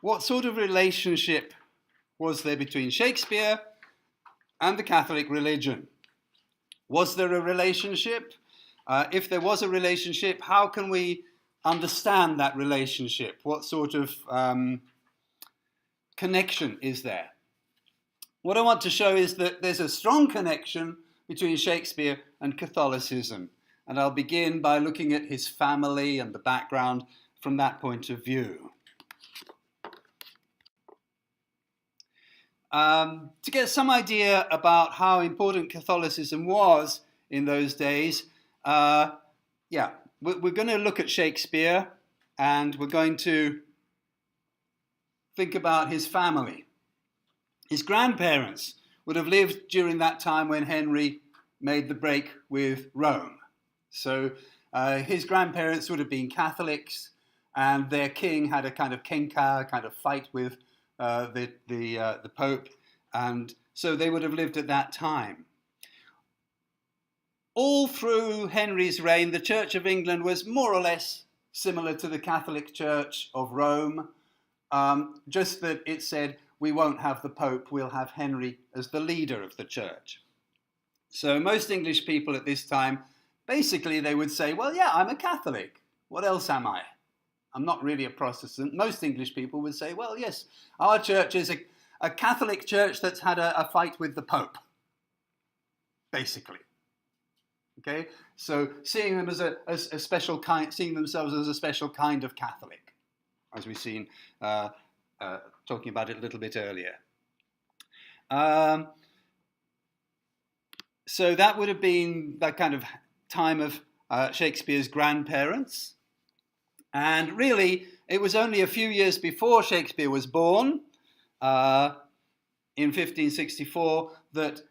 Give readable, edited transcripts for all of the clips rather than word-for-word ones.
what sort of relationship was there between Shakespeare and the Catholic religion? Was there a relationship? If there was a relationship, how can we understand that relationship? What sort of connection is there? What I want to show is that there's a strong connection between Shakespeare and Catholicism. And I'll begin by looking at his family and the background from that point of view. To get some idea about how important Catholicism was in those days, we're going to look at Shakespeare and we're going to think about his family. His grandparents would have lived during that time when Henry made the break with Rome. So his grandparents would have been Catholics, and their king had a kind of kenkar, kind of fight with the Pope, and so they would have lived at that time. All through Henry's reign, the Church of England was more or less similar to the Catholic Church of Rome, just that it said, we won't have the Pope, we'll have Henry as the leader of the church. So most English people at this time, basically they would say, well, yeah, I'm a Catholic. What else am I? I'm not really a Protestant. Most English people would say, well, yes, our church is a Catholic church that's had a fight with the Pope, basically. Okay, so seeing them as a special kind, seeing themselves as a special kind of Catholic, as we've seen talking about it a little bit earlier. So that would have been that kind of time of Shakespeare's grandparents. And really, it was only a few years before Shakespeare was born, in 1564, that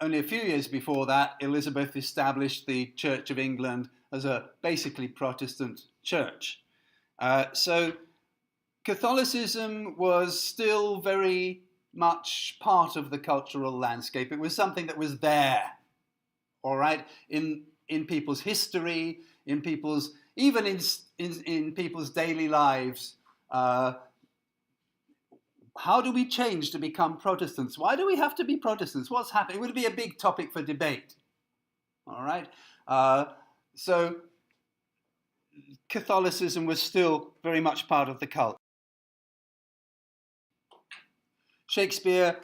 only a few years before that, Elizabeth established the Church of England as a basically Protestant church. So Catholicism was still very much part of the cultural landscape. It was something that was there, all right, in people's history, in people's, even in people's daily lives. How do we change to become Protestants? Why do we have to be Protestants? What's happening? It would be a big topic for debate, all right? So Catholicism was still very much part of the cult. Shakespeare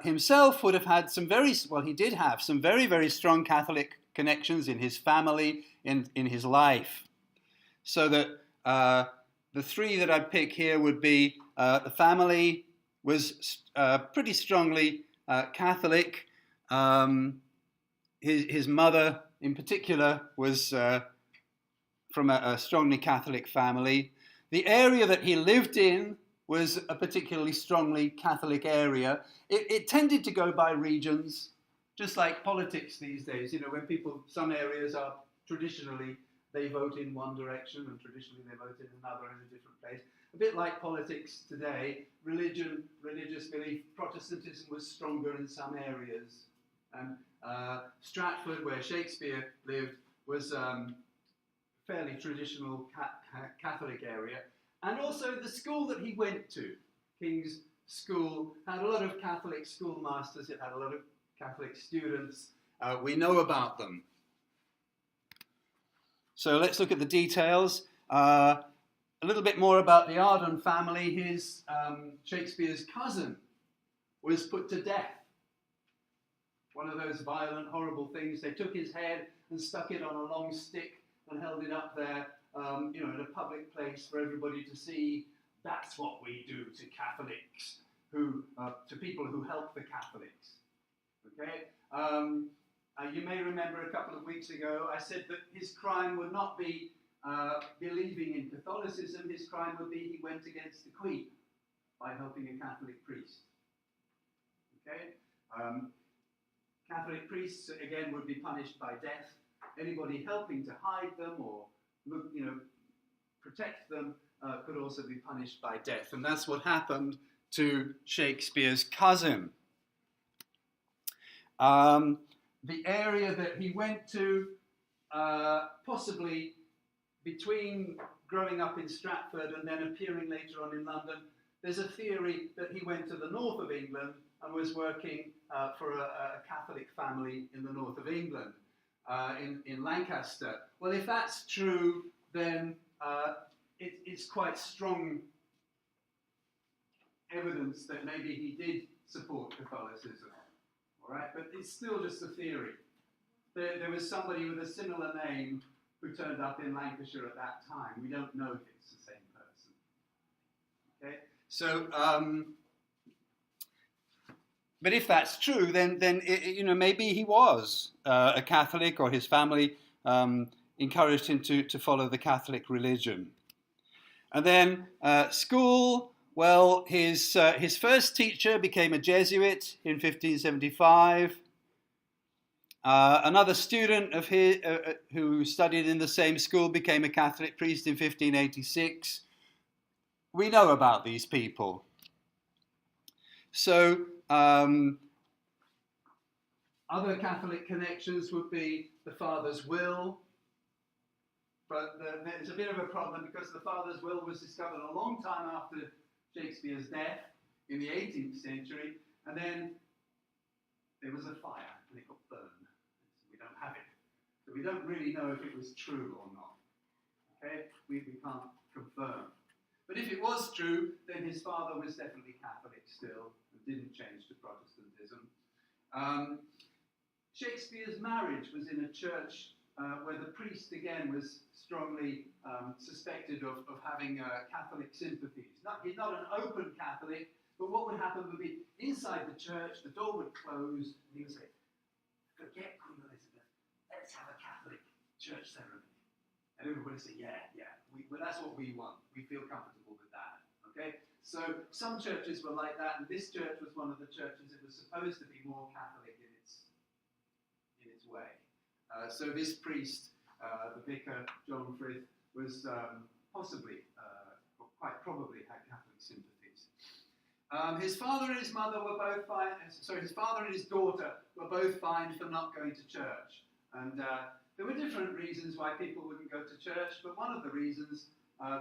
himself would have had he did have some very, very strong Catholic connections in his family, in his life. So that the three that I'd pick here would be the family was pretty strongly Catholic. His mother, in particular, was from a strongly Catholic family. The area that he lived in was a particularly strongly Catholic area. It tended to go by regions, just like politics these days. You know, when some areas are traditionally, they vote in one direction, and traditionally they vote in another in a different place. A bit like politics today, religious belief, Protestantism was stronger in some areas. And Stratford, where Shakespeare lived, was fairly traditional Catholic area. And also the school that he went to, King's School, had a lot of Catholic schoolmasters. It had a lot of Catholic students. We know about them. So let's look at the details. A little bit more about the Arden family. Shakespeare's cousin was put to death. One of those violent, horrible things. They took his head and stuck it on a long stick and held it up there, in a public place for everybody to see. That's what we do to Catholics, to people who help the Catholics. Okay. You may remember a couple of weeks ago, I said that his crime would not be believing in Catholicism. His crime would be he went against the Queen by helping a Catholic priest. Okay? Catholic priests, again, would be punished by death. Anybody helping to hide them or protect them could also be punished by death. And that's what happened to Shakespeare's cousin. The area that he went to, possibly between growing up in Stratford and then appearing later on in London, there's a theory that he went to the north of England and was working for a Catholic family in the north of England, in Lancaster. Well, if that's true, then it's quite strong evidence that maybe he did support Catholicism. All right, but it's still just a theory. There was somebody with a similar name who turned up in Lancashire at that time. We don't know if it's the same person. Okay, so but if that's true, then maybe he was a Catholic, or his family encouraged him to follow the Catholic religion. And then school. Well, his first teacher became a Jesuit in 1575. Another student of his who studied in the same school became a Catholic priest in 1586. We know about these people. So other Catholic connections would be the father's will. But there's a bit of a problem because the father's will was discovered a long time after Shakespeare's death in the 18th century, and then there was a fire and it got burned. So we don't have it. So we don't really know if it was true or not. Okay? We can't confirm. But if it was true, then his father was definitely Catholic still and didn't change to Protestantism. Shakespeare's marriage was in a church where the priest, again, was strongly suspected of having Catholic sympathies. He's not an open Catholic, but what would happen would be inside the church, the door would close, and he would say, "Forget Queen Elizabeth, let's have a Catholic church ceremony." And everybody would say, yeah, well, that's what we want. We feel comfortable with that. Okay? So some churches were like that, and this church was one of the churches that was supposed to be more Catholic in its way. So this priest, the vicar, John Frith, was possibly, or quite probably, had Catholic sympathies. His father and his mother were both fined. Sorry, his father and his daughter were both fined for not going to church. And there were different reasons why people wouldn't go to church, but one of the reasons,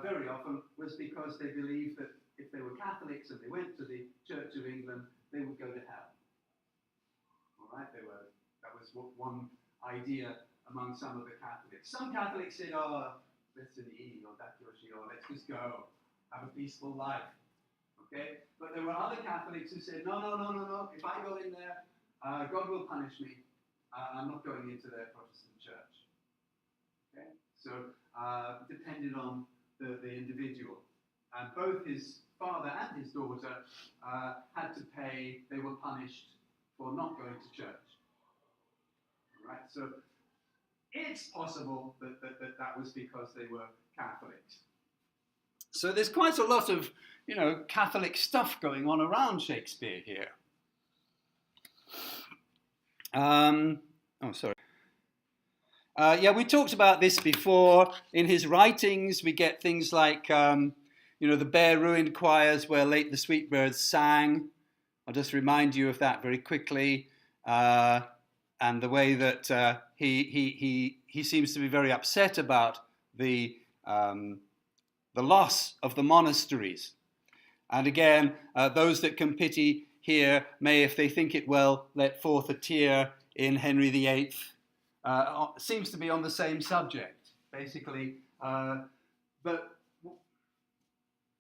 very often, was because they believed that if they were Catholics and they went to the Church of England, they would go to hell. All right, that was one idea among some of the Catholics. Some Catholics said, "Oh, let's let's just go, have a peaceful life." Okay, but there were other Catholics who said, "No. If I go in there, God will punish me. I'm not going into their Protestant church." Okay, so depended on the individual, and both his father and his daughter had to pay. They were punished for not going to church. Right, so it's possible that was because they were Catholics. So there's quite a lot of, Catholic stuff going on around Shakespeare here. We talked about this before. In his writings, we get things like, the bare ruined choirs where late the Sweetbirds sang. I'll just remind you of that very quickly. And the way that he seems to be very upset about the loss of the monasteries. And again, those that can pity here may, if they think it well, let forth a tear in Henry VIII. Seems to be on the same subject, basically. But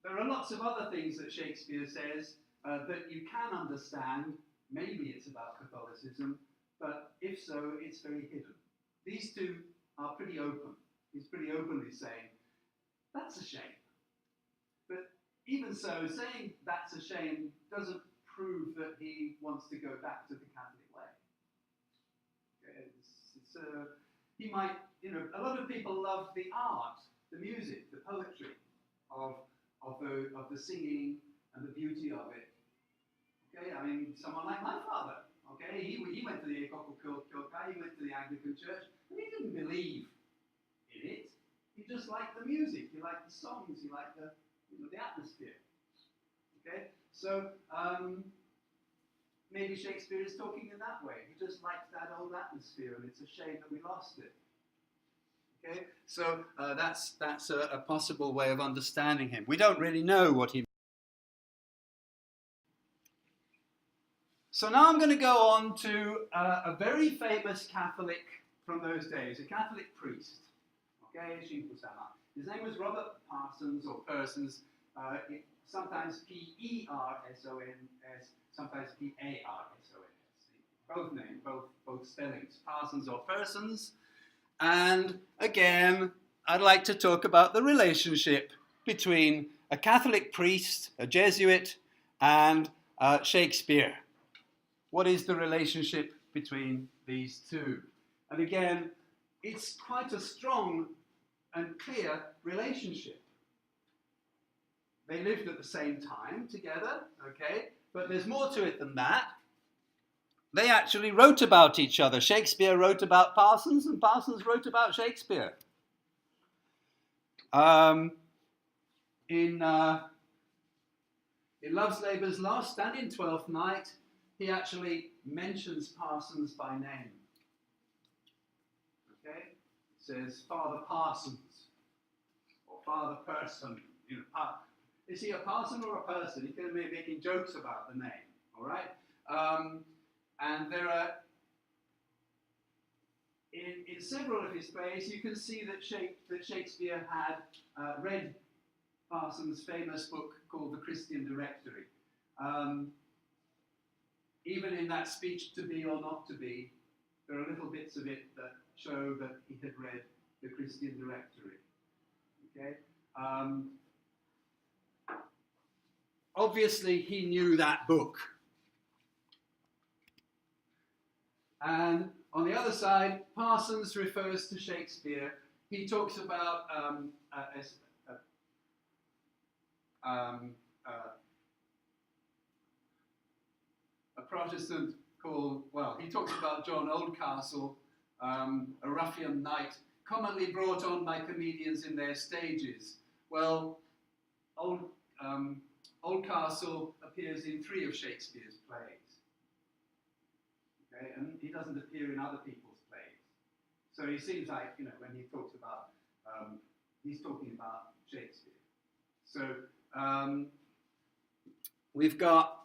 there are lots of other things that Shakespeare says that you can understand. Maybe it's about Catholicism, but if so, it's very hidden. These two are pretty open. He's pretty openly saying, that's a shame. But even so, saying that's a shame doesn't prove that he wants to go back to the Catholic way. Okay, he might, a lot of people love the art, the music, the poetry of the singing and the beauty of it. Okay, I mean, someone like my father. Okay, he went to the Ecocal Kilkai, he went to the Anglican Church, and he didn't believe in it. He just liked the music, he liked the songs, he liked the atmosphere. Okay, so maybe Shakespeare is talking in that way. He just liked that old atmosphere, and it's a shame that we lost it. Okay, So that's a possible way of understanding him. We don't really know what he. So now I'm going to go on to a very famous Catholic from those days, a Catholic priest. Okay, his name was Robert Parsons or Persons, sometimes P-E-R-S-O-N-S, sometimes P-A-R-S-O-N-S. Both names, both spellings, Parsons or Persons. And again, I'd like to talk about the relationship between a Catholic priest, a Jesuit, and Shakespeare. What is the relationship between these two? And again, it's quite a strong and clear relationship. They lived at the same time together, okay? But there's more to it than that. They actually wrote about each other. Shakespeare wrote about Parsons, and Parsons wrote about Shakespeare. In Love's Labour's Lost and in Twelfth Night, he actually mentions Parsons by name. Okay? It says Father Parsons or Father Person. You know, is he a parson or a person? He's going to be making jokes about the name. All right? And there are, in several of his plays, you can see that Shakespeare had read Parsons' famous book called The Christian Directory. Even in that speech, To Be or Not to Be, there are little bits of it that show that he had read The Christian Directory. Okay? Obviously, he knew that book. And on the other side, Parsons refers to Shakespeare. He talks about a Protestant called, well, he talks about John Oldcastle, a ruffian knight, commonly brought on by comedians in their stages. Well, Oldcastle appears in 3 of Shakespeare's plays. Okay, and he doesn't appear in other people's plays. So he seems like, you know, when he talks about, he's talking about Shakespeare. So we've got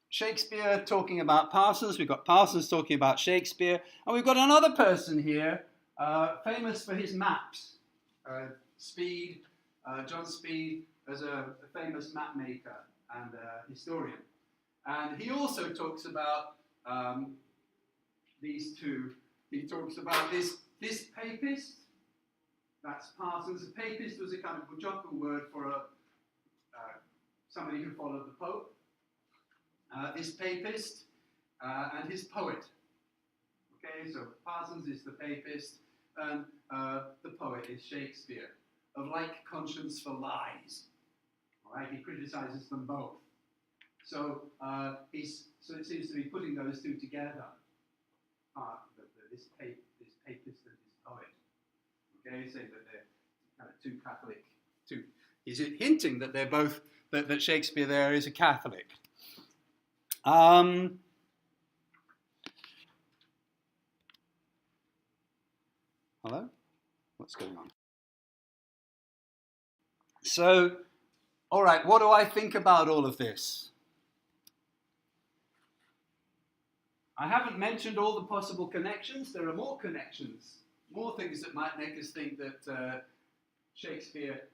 Shakespeare talking about Parsons, we've got Parsons talking about Shakespeare, and we've got another person here, famous for his maps. Speed, John Speed, as a famous map maker and historian. And he also talks about these two. He talks about this papist. That's Parsons. A papist was a kind of Bujoku word for somebody who followed the Pope. This papist and his poet. Okay, so Parsons is the papist, and the poet is Shakespeare. Of like conscience for lies. All right, he criticizes them both. So so it seems to be putting those two together. This papist and his poet. Okay, say that they're kind of two Catholic. He's hinting that they're both that Shakespeare there is a Catholic. Hello? What's going on? So, all right, what do I think about all of this? I haven't mentioned all the possible connections. There are more connections, more things that might make us think that Shakespeare,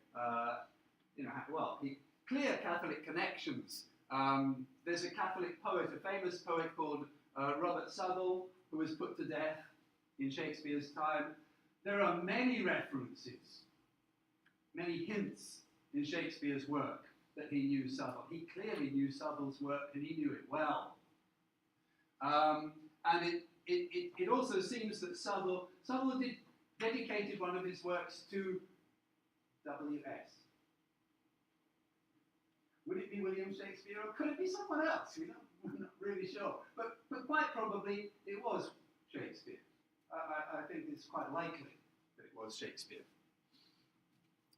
clear Catholic connections. There's a Catholic poet, a famous poet called Robert Southwell, who was put to death in Shakespeare's time. There are many references, many hints in Shakespeare's work that he knew Southwell. He clearly knew Southwell's work, and he knew it well. And it also seems that Southwell dedicated one of his works to W.S. Would it be William Shakespeare, or could it be someone else? We're not really sure. But quite probably it was Shakespeare. I think it's quite likely that it was Shakespeare.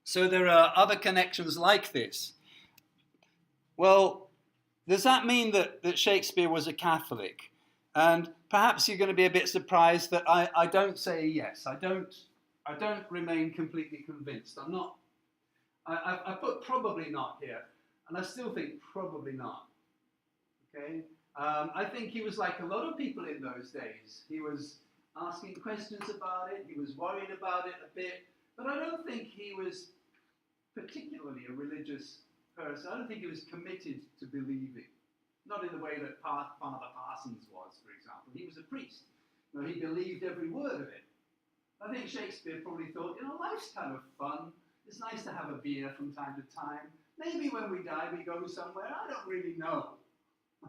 So there are other connections like this. Well, does that mean that Shakespeare was a Catholic? And perhaps you're going to be a bit surprised that I don't say yes. I don't I don't remain completely convinced. I'm not. I put probably not here, and I still think probably not. Okay. I think he was like a lot of people in those days. He was asking questions about it. He was worried about it a bit, but I don't think he was particularly a religious person. I don't think he was committed to believing. Not in the way that Father Parsons was, for example. He was a priest. You know, he believed every word of it. I think Shakespeare probably thought, you know, life's kind of fun. It's nice to have a beer from time to time. Maybe when we die, we go somewhere. I don't really know.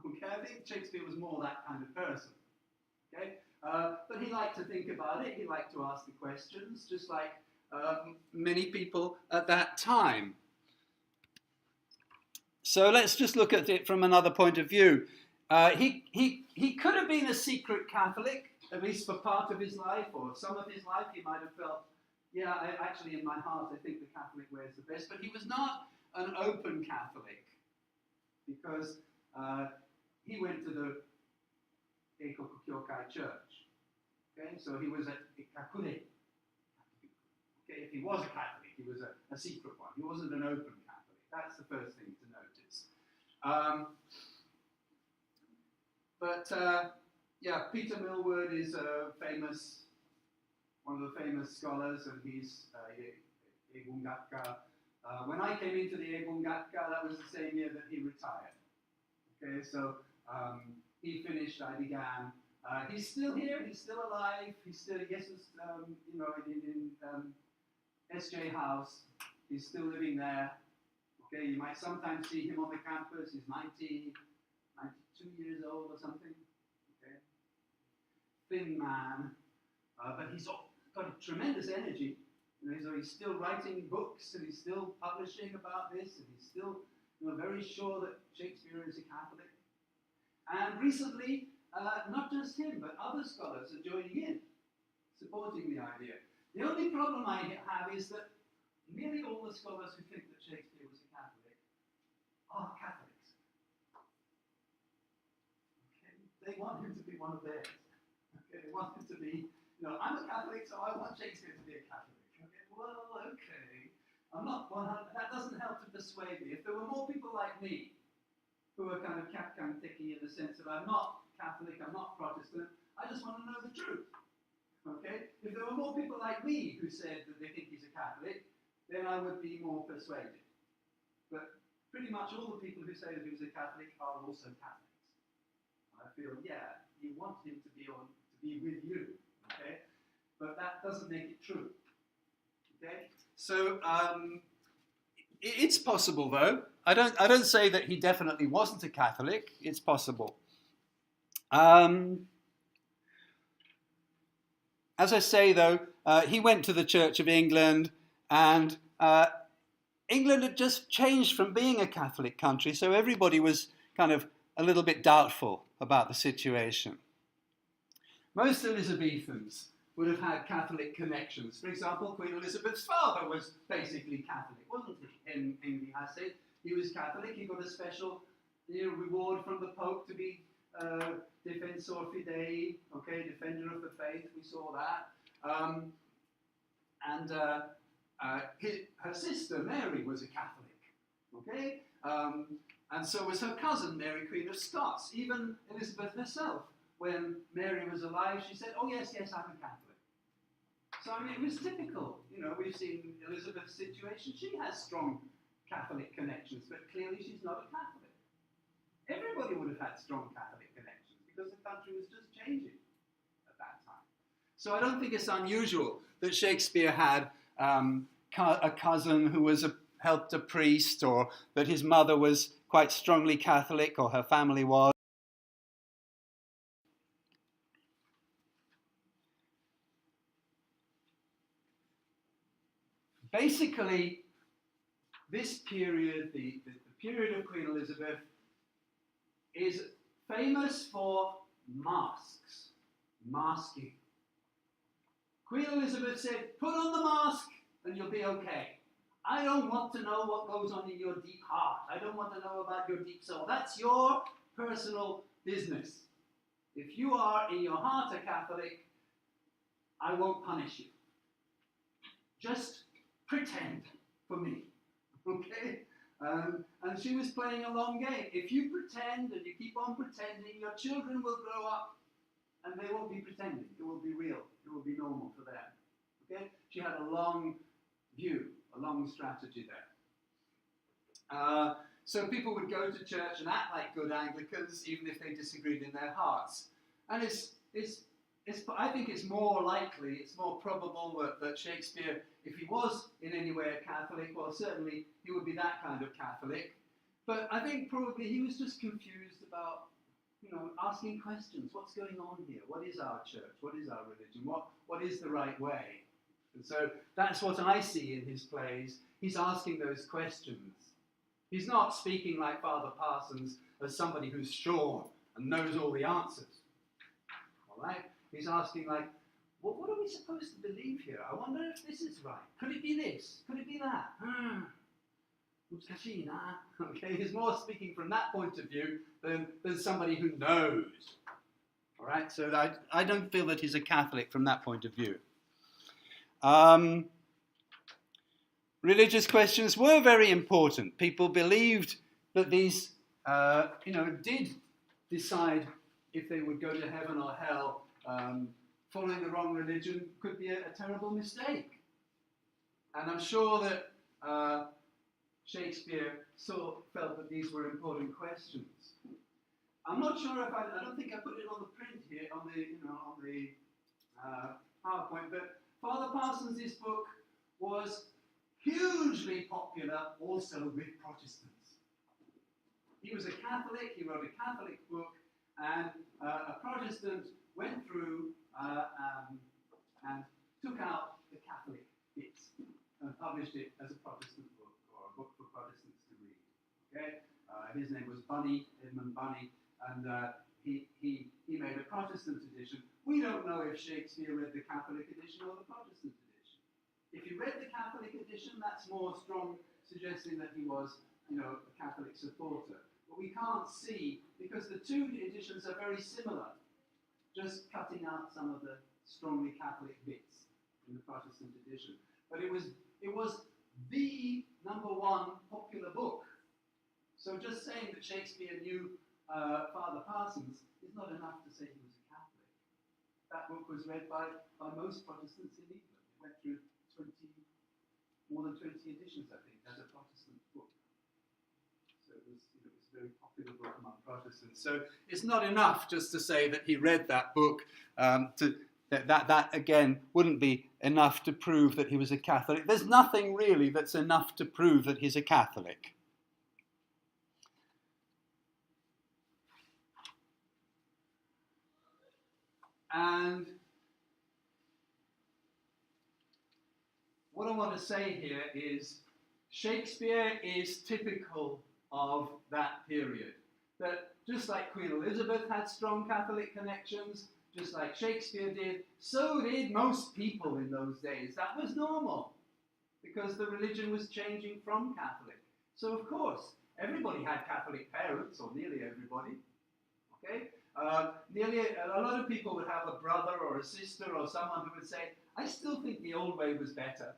Okay, I think Shakespeare was more that kind of person. Okay, but he liked to think about it. He liked to ask the questions, just like many people at that time. So let's just look at it from another point of view. He could have been a secret Catholic, at least for part of his life or some of his life. He might have felt, yeah, actually in my heart I think the Catholic way is the best. But he was not an open Catholic, because he went to the Eikokokyokai church. Okay, so he was a kakure. Okay, if he was a Catholic, he was a secret one. He wasn't an open Catholic. That's the first thing to notice. Yeah, Peter Millward is one of the famous scholars, and he's Egungatka. When I came into the Egungatka, that was the same year that he retired. Okay, so he finished, I began. He's still here, he's still alive, he's still, yes, you know, in SJ House, he's still living there. Okay, you might sometimes see him on the campus. He's 92 years old or something. Okay, thin man, but he's got a tremendous energy. You know, so he's still writing books, and he's still publishing about this, and he's still, you know, very sure that Shakespeare is a Catholic. And recently, not just him, but other scholars are joining in, supporting the idea. The only problem I have is that nearly all the scholars who think that Shakespeare was a Catholic are Catholics. Okay? They want him to be one of theirs. Okay? They want him to be, you know, I'm a Catholic, so I want Shakespeare to be a Catholic. Okay? Well, okay. I'm not 100, that doesn't help to persuade me. If there were more people like me, who are kind of Kapkan-teki in the sense that I'm not Catholic, I'm not Protestant, I just want to know the truth. Okay? If there were more people like me who said that they think he's a Catholic, then I would be more persuaded. But pretty much all the people who say that he was a Catholic are also Catholics. I feel, yeah, you want him to be with you, okay? But that doesn't make it true. Okay? So it's possible, though. I don't say that he definitely wasn't a Catholic. It's possible. As I say, though, he went to the Church of England, and England had just changed from being a Catholic country, so everybody was kind of a little bit doubtful about the situation. Most Elizabethans would have had Catholic connections. For example, Queen Elizabeth's father was basically Catholic, wasn't he? In the Hasid, he was Catholic. He got a special reward from the Pope to be Defensor Fidei, okay, defender of the faith. We saw that. Her sister Mary was a Catholic, okay, and so was her cousin Mary, Queen of Scots. Even Elizabeth herself, when Mary was alive, she said, "Oh yes, I'm a Catholic." So I mean, it was typical. You know, we've seen Elizabeth's situation. She has strong Catholic connections, but clearly she's not a Catholic. Everybody would have had strong Catholic connections because the country was just changing at that time. So I don't think it's unusual that Shakespeare had a cousin who was helped a priest, or that his mother was quite strongly Catholic, or her family was. Basically, this period, the period of Queen Elizabeth, is famous for masks, masking. Queen Elizabeth said, "Put on the mask and you'll be okay. I don't want to know what goes on in your deep heart. I don't want to know about your deep soul. That's your personal business. If you are in your heart a Catholic, I won't punish you." just pretend for me, okay? And she was playing a long game. If you pretend and you keep on pretending, your children will grow up and they won't be pretending. It will be real. It will be normal for them. Okay? She had a long view, a long strategy there. So people would go to church and act like good Anglicans, even if they disagreed in their hearts. And I think it's more likely, it's more probable that Shakespeare, if he was in any way a Catholic, well, certainly he would be that kind of Catholic. But I think probably he was just confused about, asking questions. What's going on here? What is our church? What is our religion? What is the right way? And so that's what I see in his plays. He's asking those questions. He's not speaking like Father Parsons as somebody who's sure and knows all the answers. All right? He's asking like, what are we supposed to believe here? I wonder if this is right. Could it be this? Could it be that? Okay, he's more speaking from that point of view than somebody who knows. All right, so I don't feel that he's a Catholic from that point of view. Religious questions were very important. People believed that these, did decide if they would go to heaven or hell. Following the wrong religion could be a terrible mistake. And I'm sure that Shakespeare felt that these were important questions. I'm not sure if I don't think I put it on the print here, on the PowerPoint, but Father Parsons' book was hugely popular also with Protestants. He was a Catholic, he wrote a Catholic book, and a Protestant went through and took out the Catholic bits and published it as a Protestant book, or a book for Protestants to read. Okay, his name was Edmund Bunny, and he made a Protestant edition. We don't know if Shakespeare read the Catholic edition or the Protestant edition. If he read the Catholic edition, that's more strong, suggesting that he was, a Catholic supporter. But we can't see, because the two editions are very similar, just cutting out some of the strongly Catholic bits in the Protestant edition. But it was the #1 popular book. So just saying that Shakespeare knew Father Parsons is not enough to say he was a Catholic. That book was read by most Protestants in England. It went through more than 20 editions, I think, as a Protestant book. So it was a very popular book among Protestants. So it's not enough just to say that he read that book. That again wouldn't be enough to prove that he was a Catholic. There's nothing really that's enough to prove that he's a Catholic. And what I want to say here is Shakespeare is typical of that period. That just like Queen Elizabeth had strong Catholic connections, just like Shakespeare did, so did most people in those days. That was normal, because the religion was changing from Catholic. So of course, everybody had Catholic parents, or nearly everybody. Okay? A lot of people would have a brother or a sister or someone who would say, I still think the old way was better.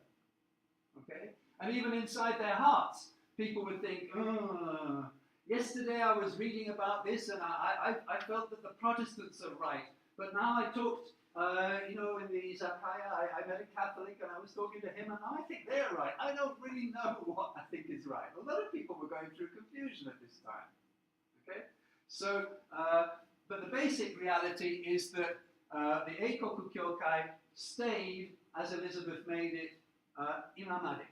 Okay? And even inside their hearts, people would think, yesterday I was reading about this and I felt that the Protestants are right. But now I talked, in the Izakaya, I met a Catholic and I was talking to him and now I think they're right. I don't really know what I think is right. A lot of people were going through confusion at this time. Okay? So, but the basic reality is that the Eikoku Kyokai stayed, as Elizabeth made it, imamade,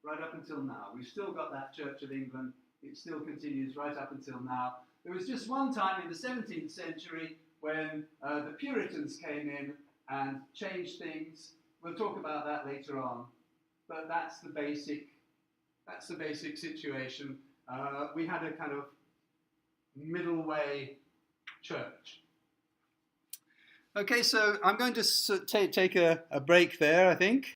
right up until now. We've still got that Church of England. It still continues right up until now. There was just one time in the 17th century when the Puritans came in and changed things. We'll talk about that later on. But that's the basic situation. We had a kind of middle way church. Okay, so I'm going to take a break there, I think.